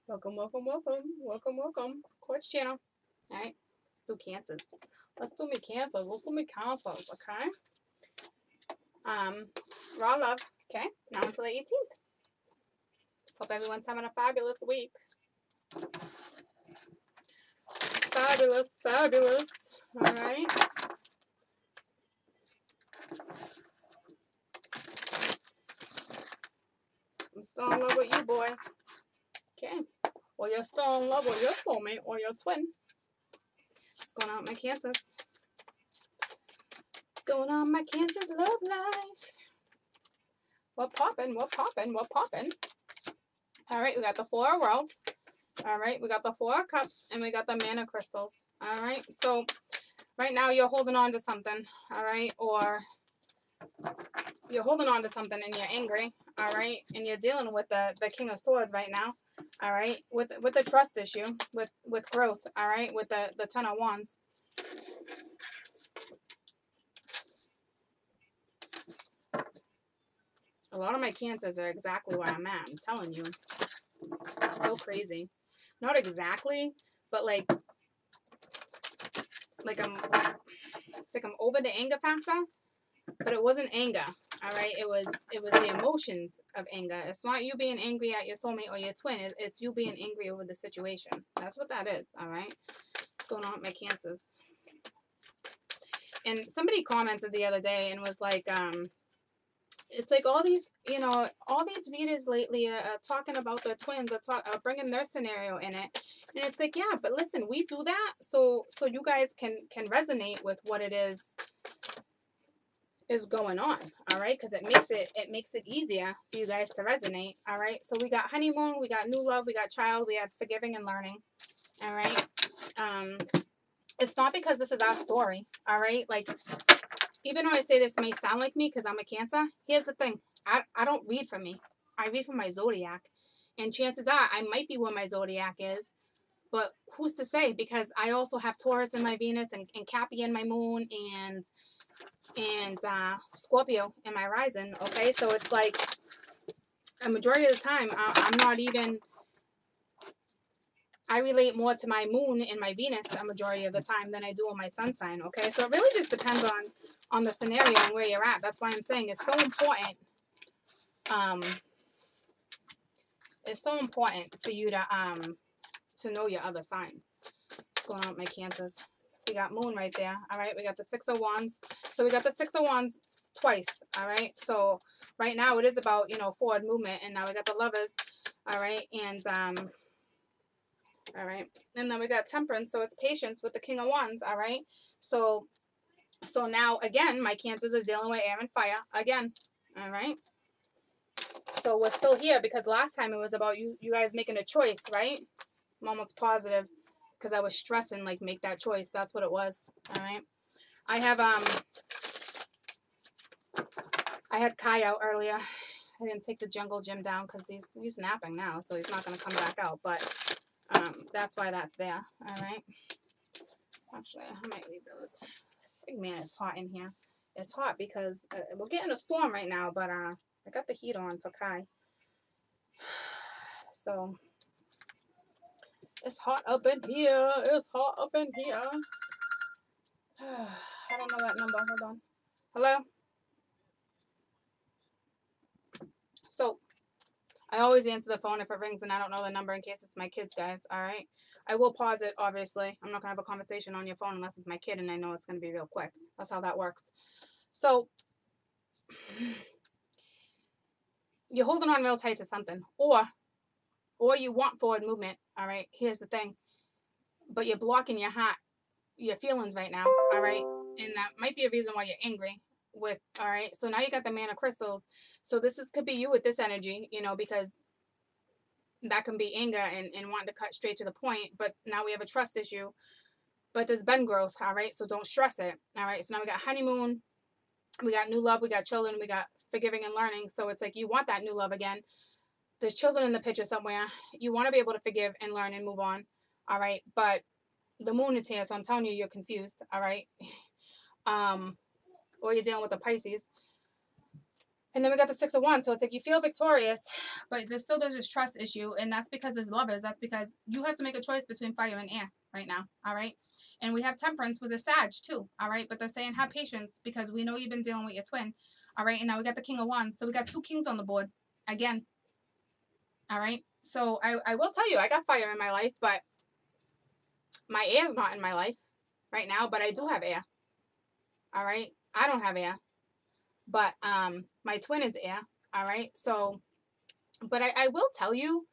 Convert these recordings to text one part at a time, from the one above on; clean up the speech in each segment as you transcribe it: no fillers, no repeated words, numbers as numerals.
Welcome, welcome, welcome. Welcome, welcome. Quartz channel. Alright. Let's do cancers. Let's do me cancers. Let's do me cancers, okay? Raw love. Okay. Now until the 18th. Hope everyone's having a fabulous week. Fabulous, fabulous. Alright. I'm still in love with you, boy. Okay. Well, you're still in love with your soulmate or your twin. What's going on with my cancers? What's going on with my cancers love life? What poppin'? What poppin'? What poppin'? Alright, we got the Four of Worlds. Alright, we got the Four of Cups and we got the Mana Crystals. Alright, so right now you're holding on to something. Alright, or you're holding on to something and you're angry. Alright, and you're dealing with the King of Swords right now. Alright, with the trust issue, with growth. Alright, with the Ten of Wands. A lot of my cancers are exactly where I'm at. I'm telling you. It's so crazy. Not exactly, but like it's like I'm over the anger factor, but it wasn't anger. All right, it was the emotions of anger. It's not you being angry at your soulmate or your twin. It's you being angry over the situation. That's what that is. All right, what's going on with my cancers? And somebody commented the other day and was like, it's like all these, all these videos lately are talking about the twins, are bringing their scenario in it, and it's like, yeah, but listen, we do that so you guys can resonate with what it is going on, all right? Because it makes it easier for you guys to resonate, all right? So we got honeymoon, we got new love, we got child, we have forgiving and learning, all right? It's not because this is our story, all right? Like, even though I say this may sound like me because I'm a Cancer, here's the thing. I don't read from me. I read from my zodiac. And chances are I might be where my zodiac is, but who's to say? Because I also have Taurus in my Venus and Cappy in my moon and Scorpio in my rising, okay? So it's like a majority of the time I'm not even... I relate more to my moon and my Venus a majority of the time than I do on my sun sign, okay? So it really just depends on the scenario and where you're at. That's why I'm saying it's so important. It's so important for you to know your other signs. What's going on with my Cancers? We got moon right there, all right? We got the Six of Wands. So we got the Six of Wands twice, all right? So right now it is about, forward movement, and now we got the Lovers, all right? And, all right, and then we got Temperance, so it's patience with the King of Wands, all right? So now, again, my Cancers is dealing with air and fire, again, all right? So we're still here because last time it was about you guys making a choice, right? I'm almost positive because I was stressing, like, make that choice. That's what it was, all right? I had Kai out earlier. I didn't take the jungle gym down because he's napping now, so he's not going to come back out, but that's why that's there, all right? Actually, I might leave those. Man, it's hot in here. It's hot because we're getting a storm right now, but I got the heat on for Kai. So it's hot up in here. It's hot up in here. I don't know that number. Hold on. Hello? So I always answer the phone if it rings and I don't know the number in case it's my kids, guys. All right? I will pause it, obviously. I'm not going to have a conversation on your phone unless it's my kid and I know it's going to be real quick. That's how that works. So you're holding on real tight to something. Or you want forward movement, all right? Here's the thing. But you're blocking your feelings right now, all right? And that might be a reason why you're angry with, all right? So now you got the Man of Crystals. So could be you with this energy, because that can be anger and wanting to cut straight to the point. But now we have a trust issue. But there's been growth, all right? So don't stress it, all right? So now we got honeymoon. We got new love. We got children. We got forgiving and learning. So it's like you want that new love again. There's children in the picture somewhere. You want to be able to forgive and learn and move on, all right? But the moon is here, so I'm telling you, you're confused, all right? Or you're dealing with a Pisces. And then we got the Six of Wands. So it's like you feel victorious, but there's this trust issue. And that's because there's lovers. That's because you have to make a choice between fire and air right now. All right. And we have Temperance with a Sag too. All right. But they're saying have patience because we know you've been dealing with your twin. All right. And now we got the King of Wands. So we got 2 kings on the board again. All right. So I will tell you, I got fire in my life, but my air is not in my life right now. But I do have air. All right. I don't have air. But my twin is air. All right. So, but I will tell you,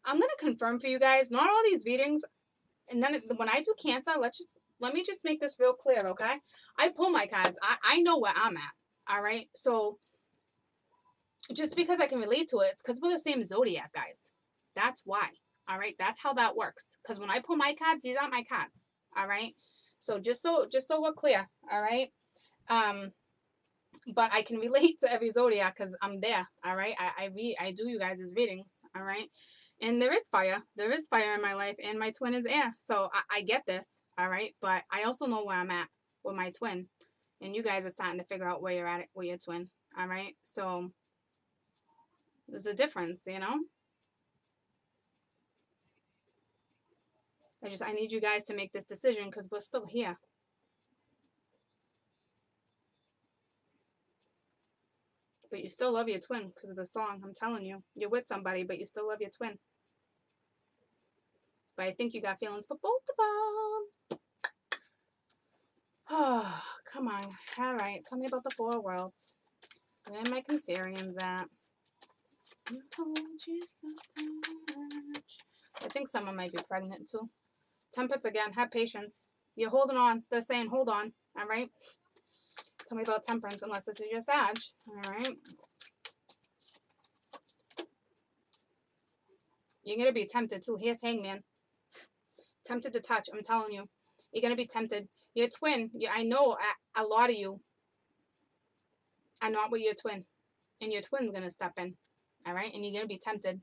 I'm going to confirm for you guys, not all these readings. And then when I do Cancer, let me just make this real clear. Okay. I pull my cards. I know where I'm at. All right. So just because I can relate to it, it's because we're the same zodiac, guys. That's why. All right. That's how that works. Because when I pull my cards, these aren't my cards. All right. So just so we're clear. All right. But I can relate to every zodiac because I'm there. All right. I do you guys' readings. All right. And there is fire. There is fire in my life, and my twin is air. So I get this. All right. But I also know where I'm at with my twin. And you guys are starting to figure out where you're at with your twin. All right. So there's a difference, you know. I need you guys to make this decision because we're still here. But you still love your twin because of the song. I'm telling you. You're with somebody, but you still love your twin. But I think you got feelings for both of them. Oh, come on. All right. Tell me about the 4 worlds. Where are my Cancerians at? I told you so much. I think someone might be pregnant too. Temperance again. Have patience. You're holding on. They're saying hold on. All right. Tell me about Temperance unless this is your Sag. All right. You're going to be tempted too. Here's Hangman. Tempted to touch. I'm telling you. You're going to be tempted. Your twin. I know a lot of you are not with your twin. And your twin's going to step in. All right. And you're going to be tempted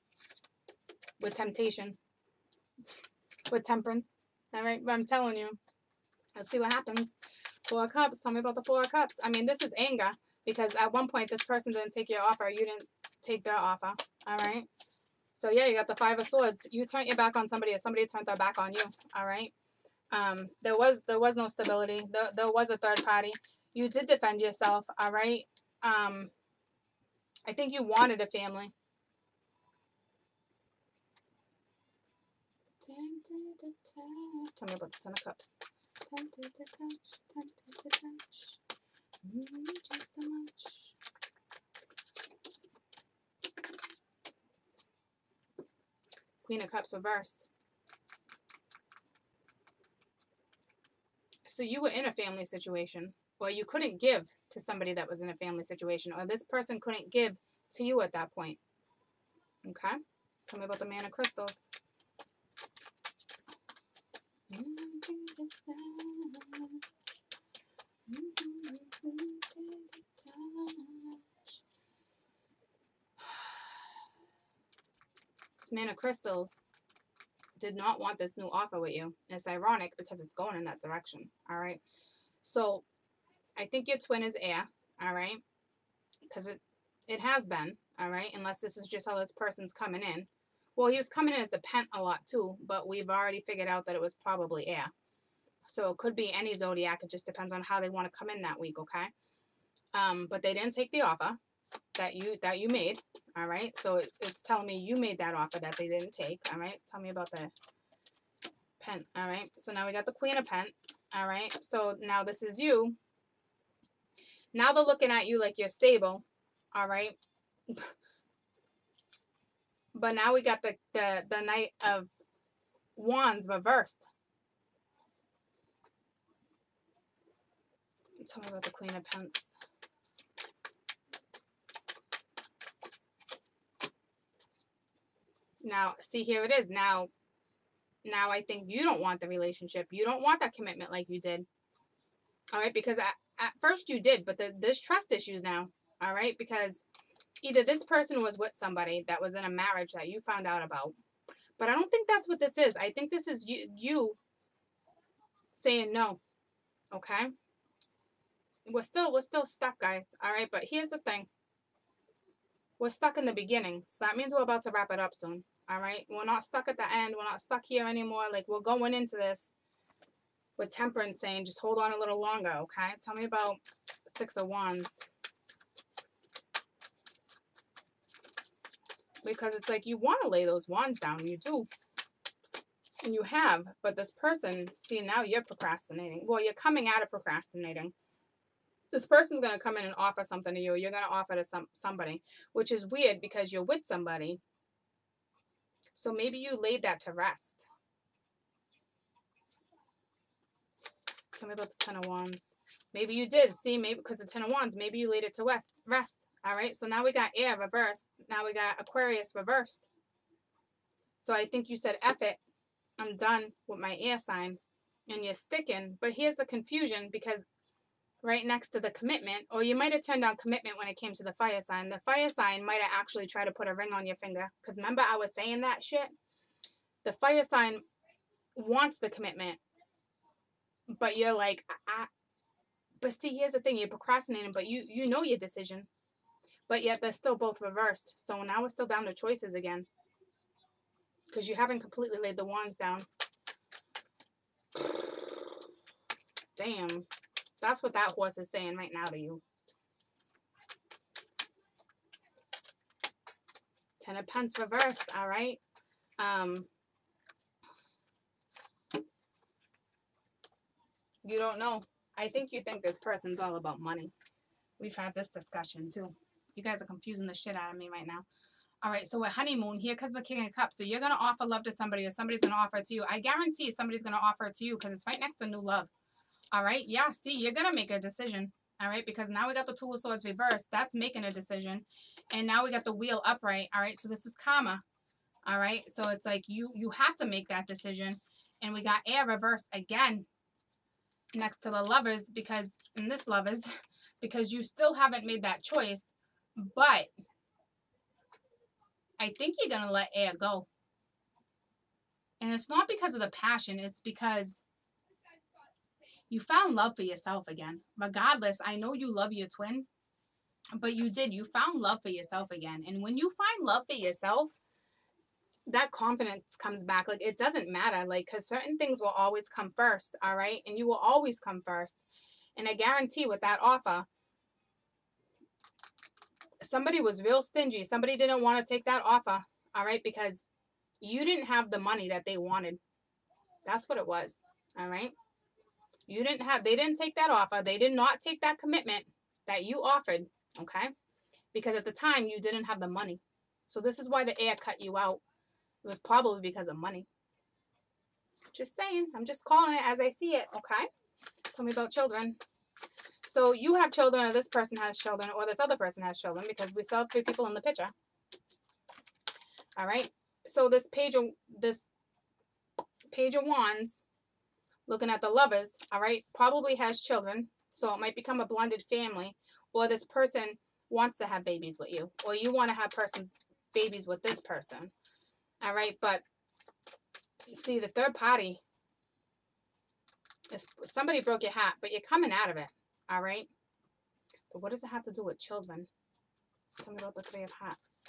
with temptation. With Temperance. All right. But I'm telling you. Let's see what happens. 4 of Cups. Tell me about the 4 of Cups. I mean, this is anger. Because at one point, this person didn't take your offer. You didn't take their offer. All right. So, yeah, you got the 5 of Swords. You turned your back on somebody, or somebody turned their back on you. All right. There was no stability. There was a third party. You did defend yourself. All right. I think you wanted a family. Tell me about the 10 of Cups. Tempted to touch, tempted to touch. Just so much. Queen of Cups reversed. So you were in a family situation, or you couldn't give to somebody that was in a family situation, or this person couldn't give to you at that point. Okay? Tell me about the Man of Crystals. This Man of Crystals did not want this new offer with you. And it's ironic because it's going in that direction. All right. So I think your twin is air. All right. Because it has been. All right. Unless this is just how this person's coming in. Well, he was coming in as the Pent a lot too. But we've already figured out that it was probably air. So it could be any zodiac. It just depends on how they want to come in that week. Okay. But they didn't take the offer that you made. All right. So it's telling me you made that offer that they didn't take. All right. Tell me about the Pent. All right. So now we got the Queen of Pent. All right. So now this is you. Now they're looking at you like you're stable. All right. But now we got the Knight of Wands reversed. Tell me about the Queen of Pents. Now, see, here it is. Now I think you don't want the relationship. You don't want that commitment like you did. All right, because at first you did, but there's trust issues now. All right, because either this person was with somebody that was in a marriage that you found out about. But I don't think that's what this is. I think this is you saying no. Okay? we're still stuck, guys. All right, but here's the thing. We're stuck in the beginning, so that means we're about to wrap it up soon. All right, we're not stuck at the end. We're not stuck here anymore. Like, we're going into this with Temperance saying, just hold on a little longer, okay? Tell me about Six of Wands. Because it's like you want to lay those wands down. You do. And you have. But this person, see, now you're procrastinating. Well, you're coming out of procrastinating. This person's going to come in and offer something to you. You're going to offer to somebody, which is weird because you're with somebody. So maybe you laid that to rest. Tell me about the Ten of Wands. Maybe you did. See, maybe because the Ten of Wands, maybe you laid it to rest. All right. So now we got air reversed. Now we got Aquarius reversed. So I think you said, F it. I'm done with my air sign. And you're sticking. But here's the confusion, because right next to the commitment, or you might have turned down commitment when it came to the fire sign. The fire sign might have actually tried to put a ring on your finger. Because remember I was saying that shit? The fire sign wants the commitment. But you're like, but see, here's the thing. You're procrastinating, but you know your decision. But yet they're still both reversed. So now we're still down to choices again. Because you haven't completely laid the wands down. Damn. That's what that horse is saying right now to you. Ten of Pentacles reversed, all right? You don't know. I think you think this person's all about money. We've had this discussion too. You guys are confusing the shit out of me right now. All right, so we're honeymoon here because the King of Cups. So you're going to offer love to somebody, or somebody's going to offer it to you. I guarantee somebody's going to offer it to you because it's right next to new love. All right, yeah, see, you're going to make a decision. All right, because now we got the Two of Swords reversed. That's making a decision. And now we got the Wheel upright. All right, so this is karma. All right, so it's like you have to make that decision. And we got air reversed again next to the Lovers, because in this Lovers, because you still haven't made that choice. But I think you're going to let air go. And it's not because of the passion. It's because you found love for yourself again. Regardless, I know you love your twin, but you did. You found love for yourself again. And when you find love for yourself, that confidence comes back. Like, it doesn't matter. Like, because certain things will always come first, all right? And you will always come first. And I guarantee with that offer, somebody was real stingy. Somebody didn't want to take that offer, all right? Because you didn't have the money that they wanted. That's what it was, all right? They didn't take that offer. They did not take that commitment that you offered, okay? Because at the time, you didn't have the money. So this is why the air cut you out. It was probably because of money. Just saying. I'm just calling it as I see it, okay? Tell me about children. So you have children, or this person has children, or this other person has children, because we still have 3 people in the picture. All right? So this page of Wands, looking at the Lovers, all right, probably has children. So it might become a blended family, or this person wants to have babies with you, or you want to have babies with this person. All right, but see, the third party is somebody broke your heart, but you're coming out of it. All right, but what does it have to do with children? Tell me about the Three of Hearts.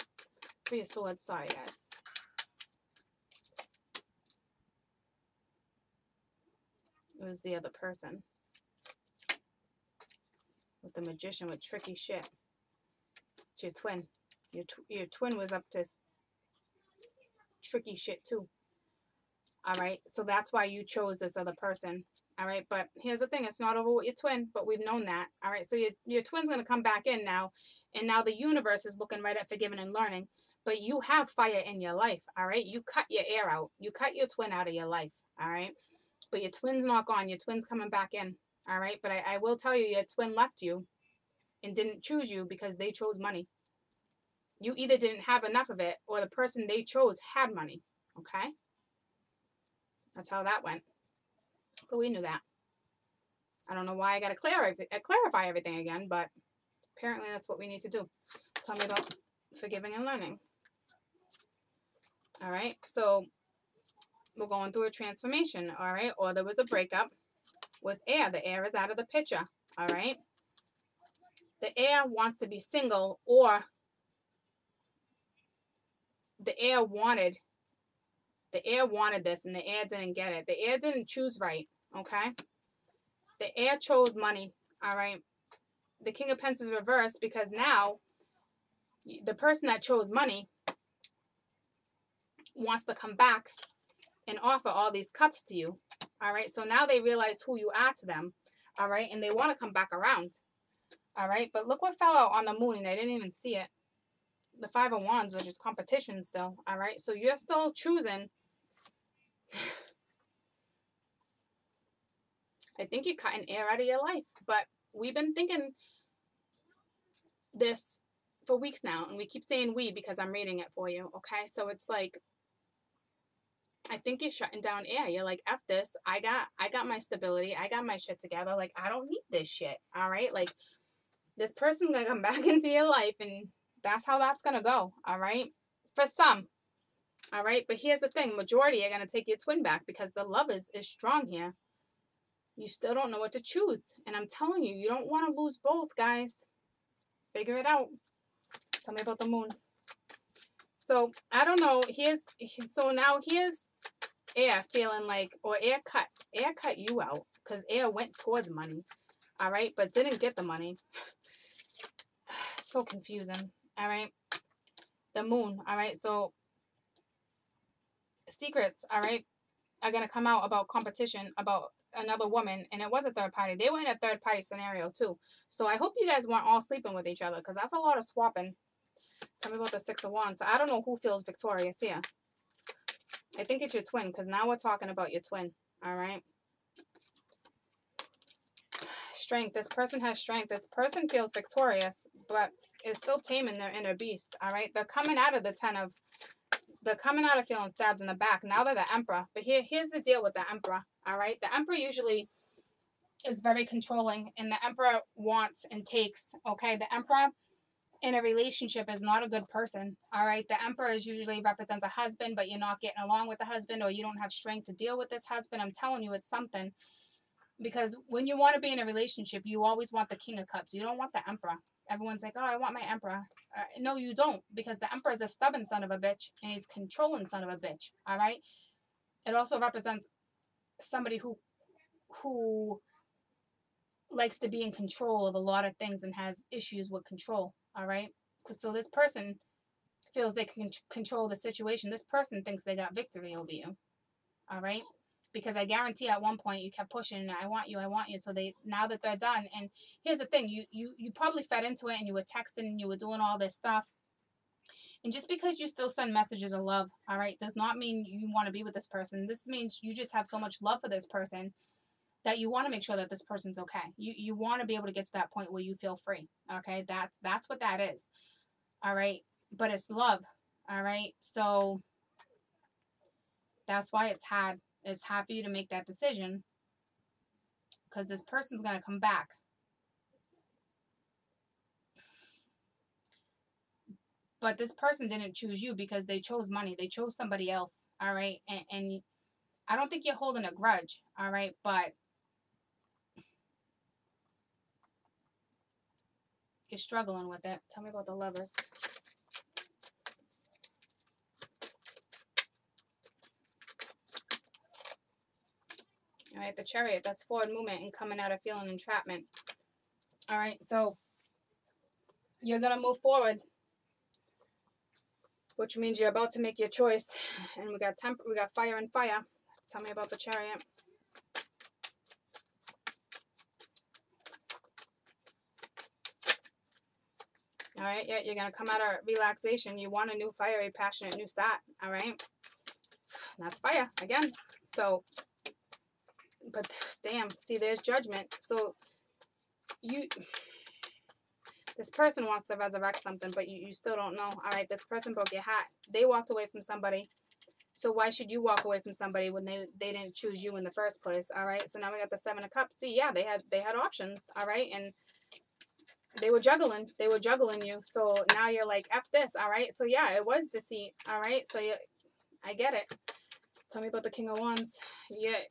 Three of Swords. Sorry, guys. It was the other person with the Magician with tricky shit. It's your twin. Your twin was up to tricky shit too. All right, so that's why you chose this other person. All right, but here's the thing. It's not over with your twin, but we've known that. All right, so your twin's going to come back in now, and now the universe is looking right at forgiving and learning, but you have fire in your life. All right, you cut your air out. You cut your twin out of your life. All right, but your twin's not gone. Your twin's coming back in. All right, but I will tell you, your twin left you and didn't choose you because they chose money. You either didn't have enough of it, or the person they chose had money. Okay, that's how that went. But we knew that. I don't know why I got to clarify everything again, but apparently that's what we need to do. Tell me about forgiving and learning. All right, so we're going through a transformation, all right, or there was a breakup with air. The air is out of the picture, all right? The heir wants to be single, or the heir wanted this and the heir didn't get it. The heir didn't choose right, okay? The heir chose money, all right? The King of Pentacles is reversed because now the person that chose money wants to come back and offer all these cups to you, all right? So now they realize who you are to them, all right? And they want to come back around, all right? But look what fell out on the moon, and I didn't even see it. The Five of Wands, which is competition still, all right? So you're still choosing. I think you're cutting air out of your life, but we've been thinking this for weeks now, and we keep saying we because I'm reading it for you, okay? So it's like, I think you're shutting down air. You're like, F this. I got my stability. I got my shit together. Like, I don't need this shit, all right? Like, this person's going to come back into your life, and that's how that's going to go, all right? For some, all right? But here's the thing. Majority are going to take your twin back because the love is strong here. You still don't know what to choose. And I'm telling you, you don't want to lose both, guys. Figure it out. Tell me about the moon. So, I don't know. So now here's air feeling like, or air cut you out because air went towards money, all right, but didn't get the money. So confusing, all right. The moon, all right. So secrets, all right, are going to come out about competition, about another woman, and it was a third party. They were in a third party scenario too. So I hope you guys weren't all sleeping with each other because that's a lot of swapping. Tell me about the Six of Wands. So I don't know who feels victorious here. I think it's your twin because now we're talking about your twin, all right. Strength. This person has strength. This person feels victorious, but is still taming their inner beast, all right. They're coming out of they're coming out of feeling stabbed in the back. Now they're the Emperor. But here's the deal with the Emperor, all right. The Emperor usually is very controlling, and the Emperor wants and takes, okay. The Emperor in a relationship is not a good person, all right. The Emperor usually represents a husband, but you're not getting along with the husband, or you don't have strength to deal with this husband. I'm telling you, it's something. Because when you want to be in a relationship, you always want the King of Cups. You don't want the Emperor. Everyone's like, oh, I want my Emperor. No, you don't. Because the Emperor is a stubborn son of a bitch. And he's controlling son of a bitch. All right? It also represents somebody who likes to be in control of a lot of things and has issues with control. All right? So this person feels they can control the situation. This person thinks they got victory over you. All right? Because I guarantee at one point you kept pushing, I want you. So now that they're done, and here's the thing, you probably fed into it and you were texting and you were doing all this stuff. And just because you still send messages of love, all right, does not mean you want to be with this person. This means you just have so much love for this person that you want to make sure that this person's okay. You want to be able to get to that point where you feel free. Okay, that's what that is. All right, but it's love. All right, so that's why it's hard. It's hard for you to make that decision because this person's going to come back. But this person didn't choose you because they chose money. They chose somebody else, all right? And I don't think you're holding a grudge, all right? But you're struggling with it. Tell me about the Lovers. All right, the Chariot, that's forward movement and coming out of feeling entrapment. All right, so you're going to move forward, which means you're about to make your choice. And we got fire and fire. Tell me about the Chariot. All right, yeah, you're going to come out of relaxation. You want a new fiery, passionate new start. All right, and that's fire again. So, but damn, see, there's judgment. So this person wants to resurrect something, but you still don't know. All right, this person broke your heart. They walked away from somebody. So why should you walk away from somebody when they didn't choose you in the first place? All right, so now we got the Seven of Cups. See, yeah, they had options. All right, and they were juggling you. So now you're like, F this. All right, so yeah, it was deceit. All right, so I get it. Tell me about the King of Wands. Yeah.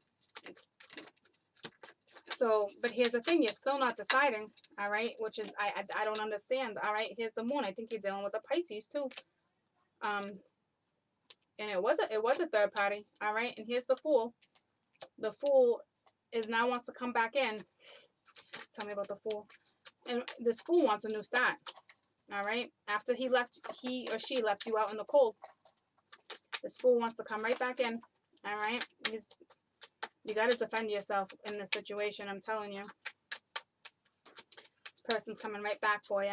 So, but here's the thing, you're still not deciding, all right, which is, I don't understand, all right. Here's the moon. I think you're dealing with a Pisces too. And it was a third party, all right. And here's the Fool. The Fool is now wants to come back in. Tell me about the Fool. And this Fool wants a new start, all right. After he or she left you out in the cold, this Fool wants to come right back in, all right. You got to defend yourself in this situation, I'm telling you. This person's coming right back for you.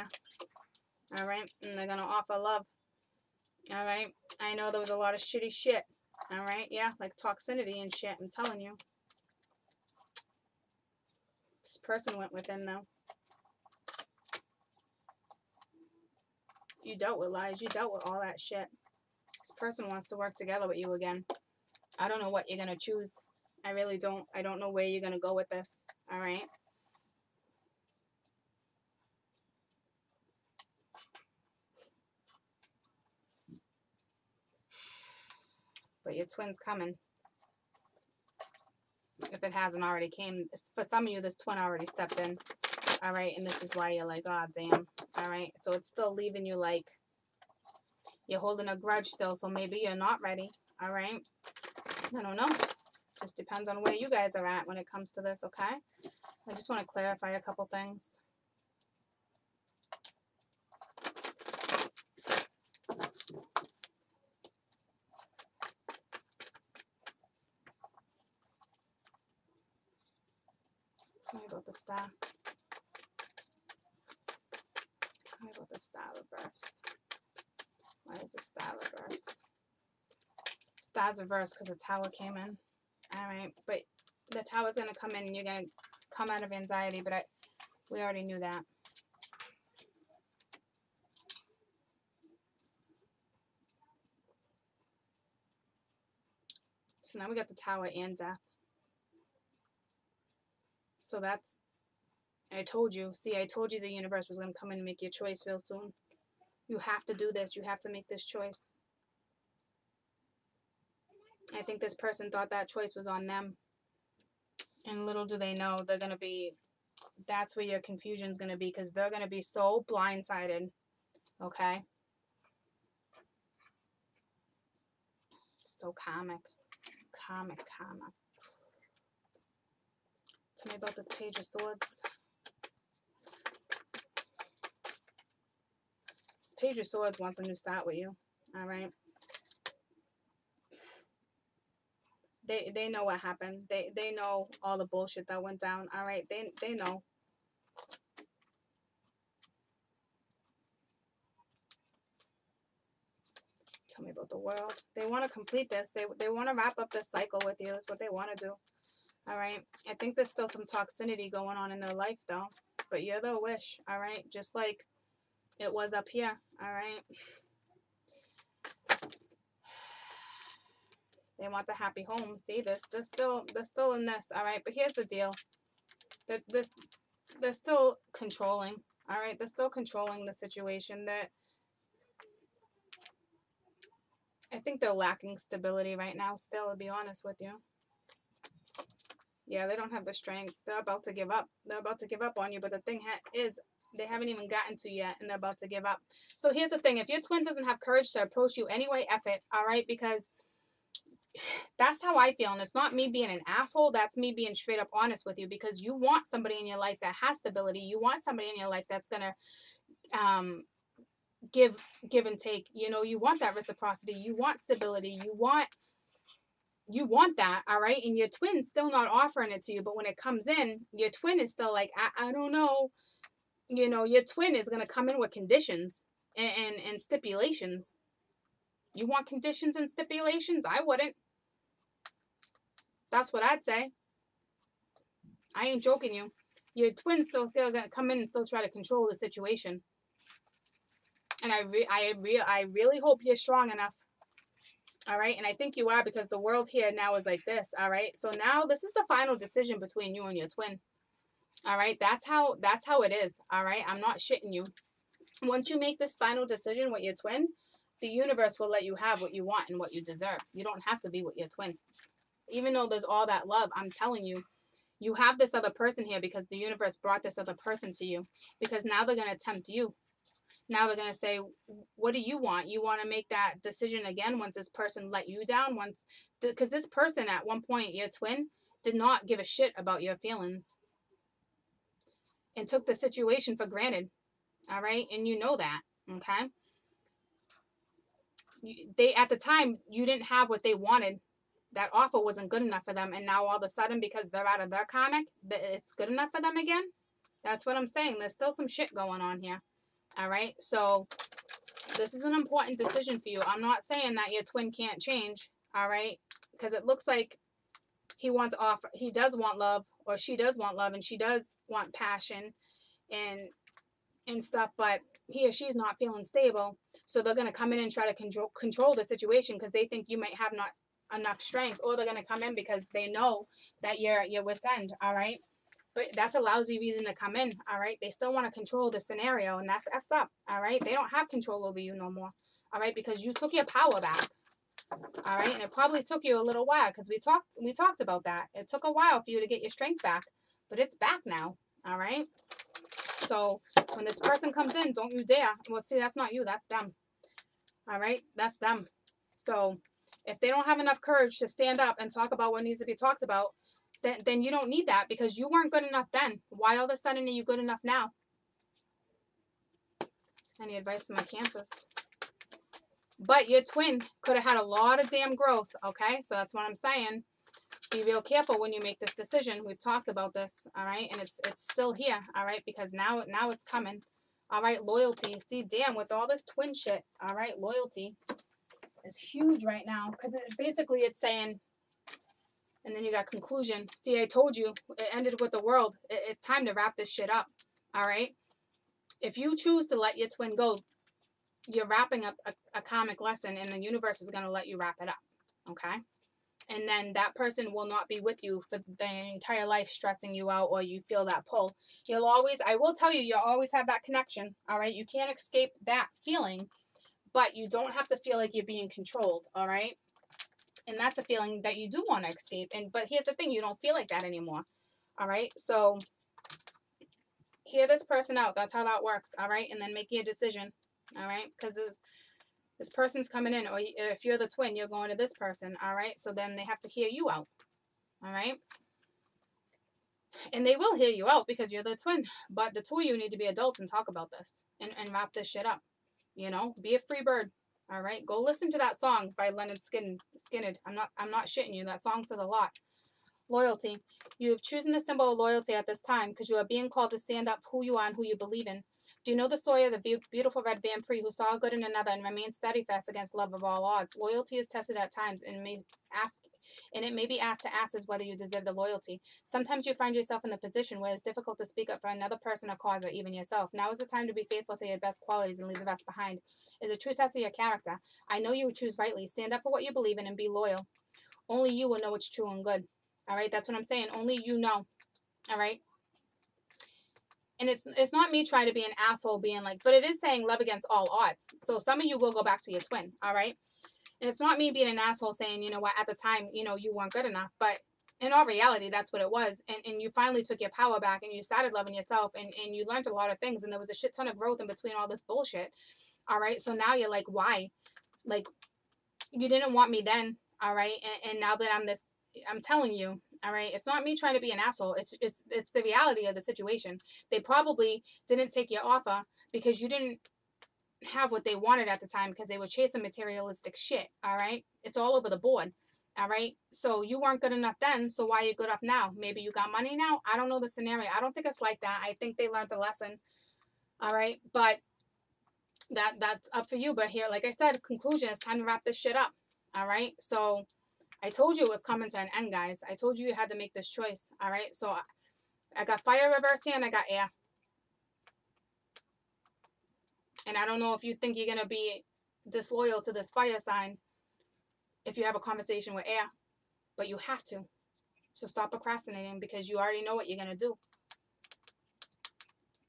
All right. And they're going to offer love. All right. I know there was a lot of shitty shit. All right. Yeah. Like toxicity and shit. I'm telling you. This person went within though. You dealt with lies. You dealt with all that shit. This person wants to work together with you again. I don't know what you're going to choose. I really don't. I don't know where you're going to go with this. All right. But your twin's coming. If it hasn't already came. For some of you, this twin already stepped in. All right. And this is why you're like, oh, damn. All right. So it's still leaving you like you're holding a grudge still. So maybe you're not ready. All right. I don't know. Just depends on where you guys are at when it comes to this, okay? I just want to clarify a couple things. Tell me about the star. Tell me about the star reversed. Why is the star reversed? Star's reversed because the tower came in. All right, but the tower's going to come in and you're going to come out of anxiety, but we already knew that. So now we got the tower and death. So that's, I told you. See, I told you the universe was going to come in and make your choice real soon. You have to do this. You have to make this choice. I think this person thought that choice was on them. And little do they know, they're going to be, that's where your confusion is going to be, because they're going to be so blindsided. Okay? So karmic. Karmic. Tell me about this Page of Swords. This Page of Swords wants a new start with you. All right? They know what happened. They know all the bullshit that went down. All right? They know. Tell me about the World. They want to complete this. They want to wrap up this cycle with you is what they want to do. All right? I think there's still some toxicity going on in their life, though. But you're their wish. All right? Just like it was up here. All right? They want the happy home. See, they're still in this. All right? But here's the deal. They're still controlling. All right? They're still controlling the situation. I think they're lacking stability right now still, to be honest with you. Yeah, they don't have the strength. They're about to give up. They're about to give up on you. But the thing is, they haven't even gotten to yet, and they're about to give up. So here's the thing. If your twin doesn't have courage to approach you anyway, F it, all right? Because that's how I feel. And it's not me being an asshole. That's me being straight up honest with you. Because you want somebody in your life that has stability. You want somebody in your life that's going to give and take. You know, you want that reciprocity. You want stability. You want that, all right? And your twin's still not offering it to you. But when it comes in, your twin is still like, I don't know. You know, your twin is going to come in with conditions and stipulations. You want conditions and stipulations? I wouldn't. That's what I'd say. I ain't joking you. Your twin's still going to come in and still try to control the situation. And I really hope you're strong enough. All right. And I think you are, because the world here now is like this. All right. So now this is the final decision between you and your twin. All right. That's how it is. All right. I'm not shitting you. Once you make this final decision with your twin, the universe will let you have what you want and what you deserve. You don't have to be with your twin. Even though there's all that love, I'm telling you, You have this other person here because the universe brought this other person to you, because now they're going to tempt you. Now they're going to say, what do you want? You want to make that decision again once this person let you down? Because this person at one point, your twin, did not give a shit about your feelings and took the situation for granted. All right. And you know that. Okay. They, at the time, you didn't have what they wanted. That offer wasn't good enough for them. And now all of a sudden, because they're out of their karmic, it's good enough for them again. That's what I'm saying. There's still some shit going on here. All right. So this is an important decision for you. I'm not saying that your twin can't change. All right. Because it looks like he does want love, or she does want love, and she does want passion and stuff, but he or she's not feeling stable. So they're going to come in and try to control the situation because they think you might have not enough strength, or they're going to come in because they know that you're wit's end. All right. But that's a lousy reason to come in. All right. They still want to control the scenario, and that's effed up. All right. They don't have control over you no more. All right. Because you took your power back. All right. And it probably took you a little while, because we talked about that. It took a while for you to get your strength back, but it's back now. All right. So when this person comes in, don't you dare. Well, see, that's not you. That's them. All right. That's them. So if they don't have enough courage to stand up and talk about what needs to be talked about, then you don't need that, because you weren't good enough then. Why all of a sudden are you good enough now? Any advice for my Cancers? But your twin could have had a lot of damn growth, okay? So that's what I'm saying. Be real careful when you make this decision. We've talked about this, all right? And it's still here, all right? Because now it's coming. All right, loyalty. See, damn, with all this twin shit, all right, loyalty is huge right now, because basically it's saying, and then you got conclusion. See, I told you, it ended with the world. It's time to wrap this shit up, all right? If you choose to let your twin go, you're wrapping up a karmic lesson, and the universe is going to let you wrap it up, okay? And then that person will not be with you for the entire life, stressing you out, or you feel that pull. I will tell you, you'll always have that connection, all right? You can't escape that feeling, but you don't have to feel like you're being controlled, all right? And that's a feeling that you do want to escape. But here's the thing, you don't feel like that anymore, all right? So hear this person out. That's how that works, all right? And then make your decision, all right? Because this person's coming in, or if you're the twin, you're going to this person, all right? So then they have to hear you out, all right? And they will hear you out because you're the twin. But the two of you need to be adults and talk about this and wrap this shit up. You know, be a free bird, all right? Go listen to that song by Leonard Skinner. I'm not shitting you. That song says a lot. Loyalty. You have chosen the symbol of loyalty at this time because you are being called to stand up for who you are and who you believe in. Do you know the story of the beautiful red Grand Prix who saw good in another and remained steadfast against love of all odds? Loyalty is tested at times, and it may be asked to ask is whether you deserve the loyalty. Sometimes you find yourself in the position where it's difficult to speak up for another person or cause, or even yourself. Now is the time to be faithful to your best qualities and leave the rest behind. It's a true test of your character. I know you will choose rightly. Stand up for what you believe in and be loyal. Only you will know what's true and good. All right, that's what I'm saying. Only you know. All right. And it's not me trying to be an asshole being like, but it is saying love against all odds. So some of you will go back to your twin. All right. And it's not me being an asshole saying, you know what, at the time, you know, you weren't good enough. But in all reality, that's what it was. And you finally took your power back, and you started loving yourself, and you learned a lot of things. And there was a shit ton of growth in between all this bullshit. All right. So now you're like, why? Like, you didn't want me then. All right. And now that I'm telling you, all right, it's not me trying to be an asshole. It's the reality of the situation. They probably didn't take your offer because you didn't have what they wanted at the time, because they were chasing materialistic shit. All right. It's all over the board. All right. So you weren't good enough then. So why are you good enough now? Maybe you got money now. I don't know the scenario. I don't think it's like that. I think they learned a lesson. All right. But that's up for you. But here, like I said, conclusion, it's time to wrap this shit up. All right. So I told you it was coming to an end, guys. I told you had to make this choice. All right. So I got fire reverse here, and I got air. And I don't know if you think you're going to be disloyal to this fire sign if you have a conversation with air, but you have to. So stop procrastinating, because you already know what you're going to do.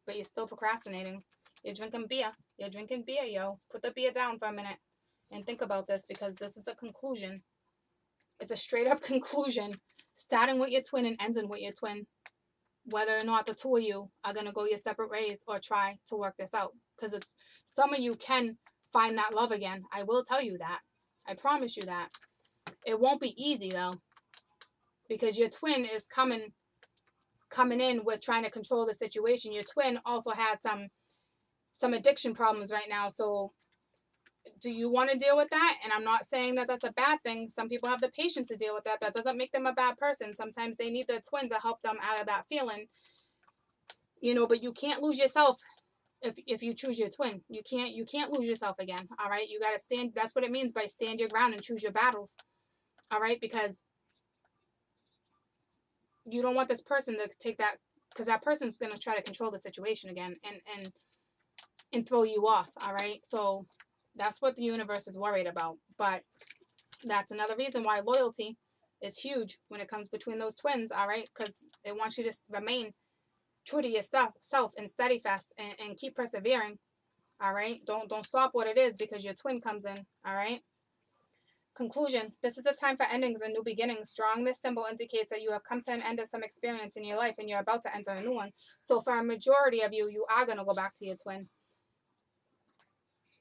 But you're still procrastinating. You're drinking beer. You're drinking beer, yo. Put the beer down for a minute and think about this, because this is a conclusion. It's a straight up conclusion, starting with your twin and ending with your twin. Whether or not the two of you are going to go your separate ways or try to work this out. Because some of you can find that love again. I will tell you that. I promise you that. It won't be easy, though. Because your twin is coming in with trying to control the situation. Your twin also had some addiction problems right now. So do you want to deal with that? And I'm not saying that that's a bad thing. Some people have the patience to deal with that. That doesn't make them a bad person. Sometimes they need their twin to help them out of that feeling. You know, but you can't lose yourself if you choose your twin. You can't lose yourself again. All right, you got to stand. That's what it means by stand your ground and choose your battles. All right, because you don't want this person to take that, because that person's going to try to control the situation again and throw you off. All right, so that's what the universe is worried about. But that's another reason why loyalty is huge when it comes between those twins. All right, because they want you to remain true to yourself and steadfast and keep persevering. All right, don't stop what it is because your twin comes in. All right. Conclusion. This is a time for endings and new beginnings. Strong, this symbol indicates that you have come to an end of some experience in your life and you're about to enter a new one. So for a majority of you, you are going to go back to your twin.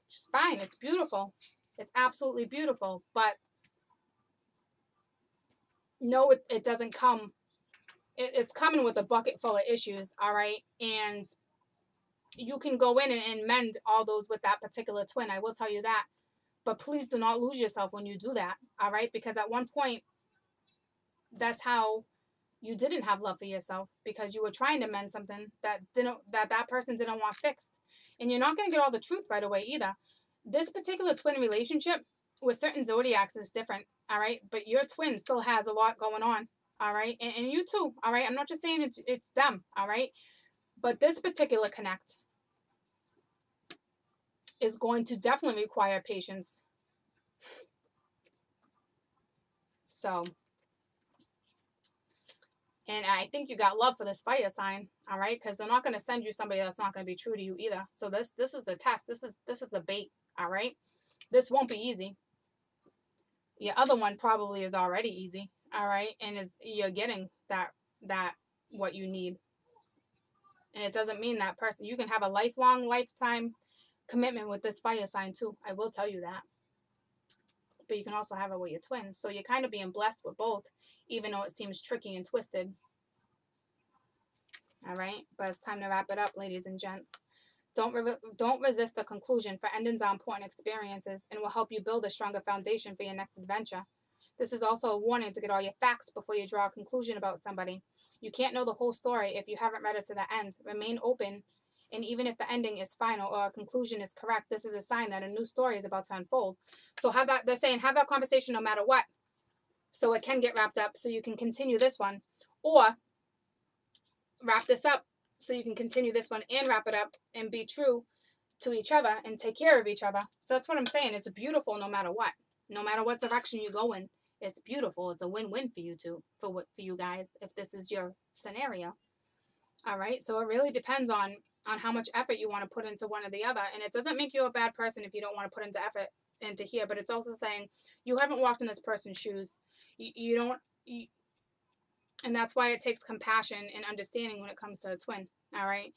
It's fine. It's beautiful. It's absolutely beautiful. But no, it doesn't come. It's coming with a bucket full of issues. All right. And you can go in and mend all those with that particular twin. I will tell you that. But please do not lose yourself when you do that, all right? Because at one point, that's how you didn't have love for yourself, because you were trying to mend something that person didn't want fixed. And you're not going to get all the truth right away either. This particular twin relationship with certain zodiacs is different, all right? But your twin still has a lot going on, all right? And you too, all right? I'm not just saying it's them, all right? But this particular connect is going to definitely require patience. So, and I think you got love for this fire sign, all right? Because they're not going to send you somebody that's not going to be true to you either. So this is the test. This is the bait, all right? This won't be easy. Your other one probably is already easy, all right? And you're getting that what you need. And it doesn't mean that person. You can have a lifetime commitment with this fire sign too. I will tell you that. But you can also have it with your twin. So you're kind of being blessed with both, even though it seems tricky and twisted. All right, but it's time to wrap it up, ladies and gents. Don't resist the conclusion, for endings are important experiences and will help you build a stronger foundation for your next adventure. This is also a warning to get all your facts before you draw a conclusion about somebody. You can't know the whole story if you haven't read it to the end. Remain open, and even if the ending is final or a conclusion is correct, this is a sign that a new story is about to unfold. So they're saying have that conversation no matter what, so it can get wrapped up, so you can continue this one, or wrap this up so you can continue this one and wrap it up and be true to each other and take care of each other. So that's what I'm saying. It's beautiful no matter what. No matter what direction you go in, it's beautiful. It's a win-win for you two, for you guys, if this is your scenario. All right? So it really depends on how much effort you want to put into one or the other. And it doesn't make you a bad person if you don't want to put into effort into here, but it's also saying you haven't walked in this person's shoes. And that's why it takes compassion and understanding when it comes to a twin, all right?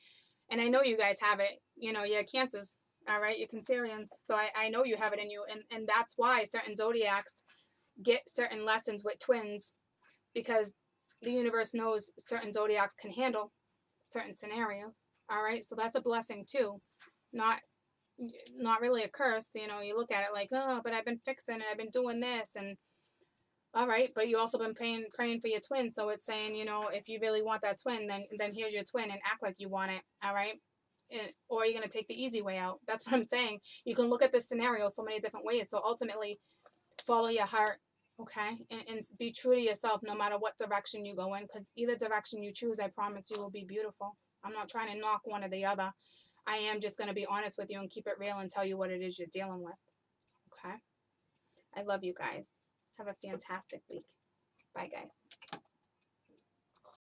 And I know you guys have it. You know, you're Cancers, all right? You're Cancerians. So I know you have it in you. And that's why certain zodiacs get certain lessons with twins, because the universe knows certain zodiacs can handle certain scenarios, all right? So that's a blessing too. Not really a curse. You know, you look at it like, oh, but I've been fixing and I've been doing this, and all right, but you also been praying for your twin. So it's saying, you know, if you really want that twin, then here's your twin, and act like you want it. All right. Or you're going to take the easy way out. That's what I'm saying. You can look at this scenario so many different ways. So ultimately, follow your heart. Okay. And be true to yourself no matter what direction you go in, because either direction you choose, I promise you, will be beautiful. I'm not trying to knock one or the other. I am just going to be honest with you and keep it real and tell you what it is you're dealing with. Okay. I love you guys. Have a fantastic week. Bye, guys.